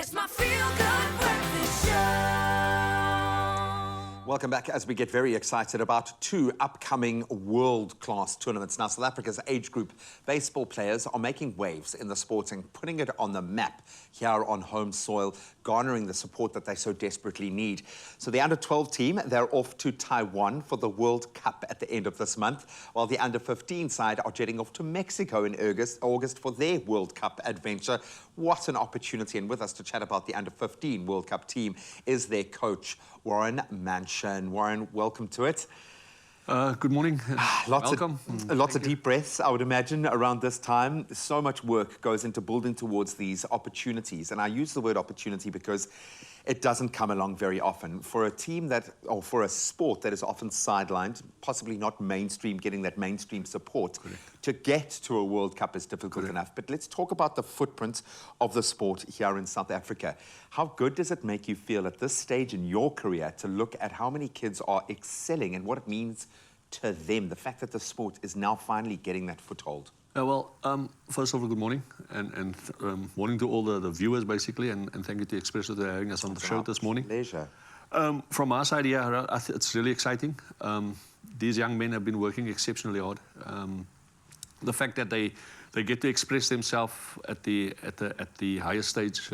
It's my feel-good breakfast show. Welcome back as we get very excited about two upcoming world-class tournaments. Now, South Africa's age group baseball players are making waves in the sport and putting it on the map here on home soil, garnering the support that they so desperately need. So the under-12 team, they're off to Taiwan for the World Cup at the end of this month, while the under-15 side are jetting off to Mexico in August for their World Cup adventure. What an opportunity. And with us to chat about the under-15 World Cup team is their coach, Warren Manchin. Warren, welcome to it. Good morning. Welcome. Lots of deep breaths, I would imagine, around this time. So much work goes into building towards these opportunities. And I use the word opportunity because it doesn't come along very often. For a team that, or for a sport that is often sidelined, possibly not mainstream, getting that mainstream support, to get to a World Cup is difficult enough. But let's talk about the footprint of the sport here in South Africa. How good does it make you feel at this stage in your career to look at how many kids are excelling and what it means to them, the fact that the sport is now finally getting that foothold? First of all, good morning, and morning to all the viewers, basically, and thank you to Expresso for having us on the show this morning. Pleasure. From our side, yeah, it's really exciting. These young men have been working exceptionally hard. The fact that they get to express themselves at the highest stage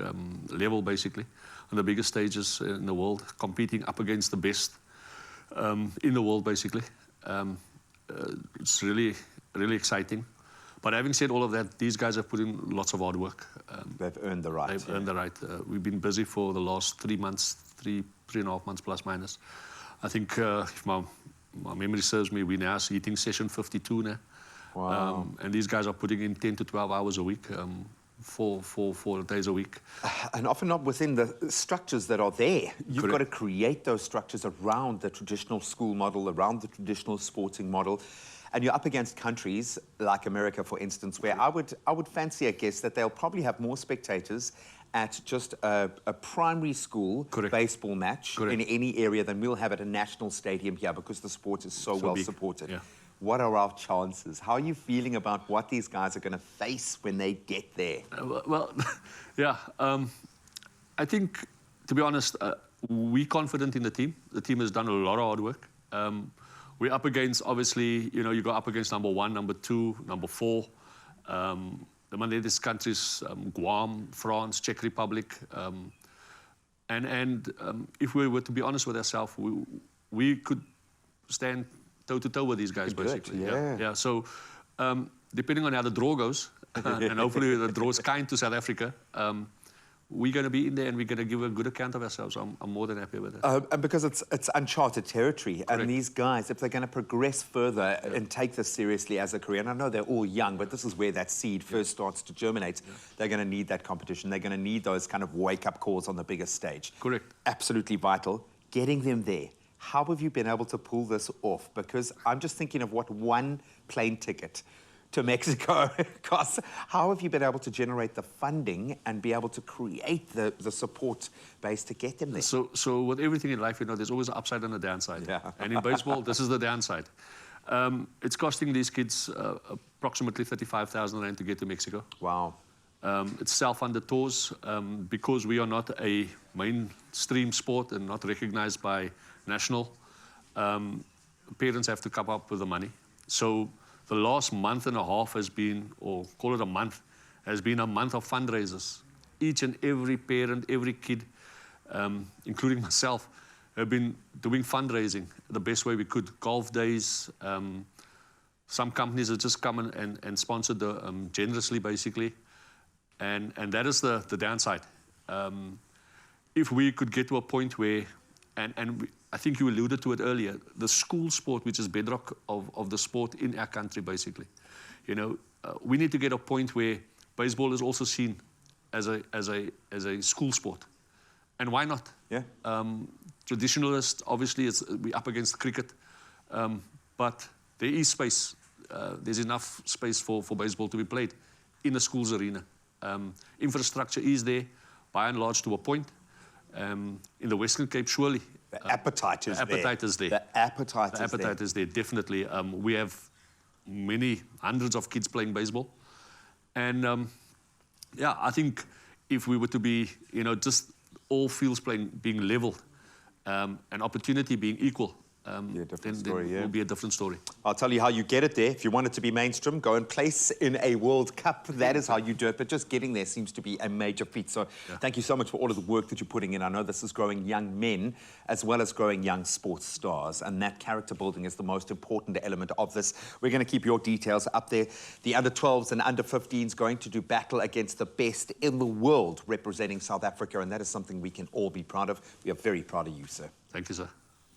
level, basically, on the biggest stages in the world, competing up against the best in the world, basically. It's really, really exciting. But having said all of that, these guys have put in lots of hard work. They've earned the right. They've earned the right. We've been busy for the last 3 months, three and a half months plus minus. I think if my memory serves me, we're now hitting session 52 now. Wow. And these guys are putting in 10 to 12 hours a week, 4 days a week. And often not within the structures that are there. You've got to create those structures around the traditional school model, around the traditional sporting model. And you're up against countries like America, for instance, where I would fancy a guess that they'll probably have more spectators at just a primary school baseball match in any area than we'll have at a national stadium here, because the sport is so well supported. Yeah. What are our chances? How are you feeling about what these guys are going to face when they get there? I think, to be honest, we're confident in the team. The team has done a lot of hard work. We're up against, obviously, you go up against number 1, number 2, number 4. The latest countries, Guam, France, Czech Republic. If we were to be honest with ourselves, we could stand toe-to-toe with these guys, basically. Yeah. So, depending on how the draw goes, and hopefully the draw is kind to South Africa, we're going to be in there and we're going to give a good account of ourselves. I'm more than happy with it. And because it's uncharted territory, and these guys, if they're going to progress further and take this seriously as a career, and I know they're all young, but this is where that seed first starts to germinate, they're going to need that competition. They're going to need those kind of wake-up calls on the biggest stage. Absolutely vital. Getting them there. How have you been able to pull this off? Because I'm just thinking of what one plane ticket to Mexico costs. How have you been able to generate the funding and be able to create the support base to get them there? So with everything in life, there's always an upside and a downside. And in baseball, this is the downside. It's costing these kids approximately 35,000 Rand to get to Mexico. Wow. It's self-funded tours because we are not a mainstream sport and not recognized by national. Parents have to come up with the money. So the last month and a half has been, or call it a month, has been a month of fundraisers. Each and every parent, every kid, including myself, have been doing fundraising the best way we could. Golf days. Some companies have just come and sponsored generously, basically. And that is the downside. If we could get to a point where, I think you alluded to it earlier, the school sport, which is bedrock of the sport in our country, basically. We need to get a point where baseball is also seen as a school sport. And why not? Yeah. Traditionalist, obviously, we're up against cricket. But there is space. There's enough space for baseball to be played in the schools arena. Infrastructure is there, by and large, to a point. In the Western Cape, surely. The appetite is there. The appetite is there, definitely. We have many hundreds of kids playing baseball. And, I think if we were to be, just all fields being leveled, and opportunity being equal, different then story, it yeah. will be a different story. I'll tell you how you get it there. If you want it to be mainstream, go and place in a World Cup. That is how you do it. But just getting there seems to be a major feat. So thank you so much for all of the work that you're putting in. I know this is growing young men as well as growing young sports stars. And that character building is the most important element of this. We're going to keep your details up there. The under-12s and under-15s going to do battle against the best in the world representing South Africa. And that is something we can all be proud of. We are very proud of you, sir. Thank you, sir.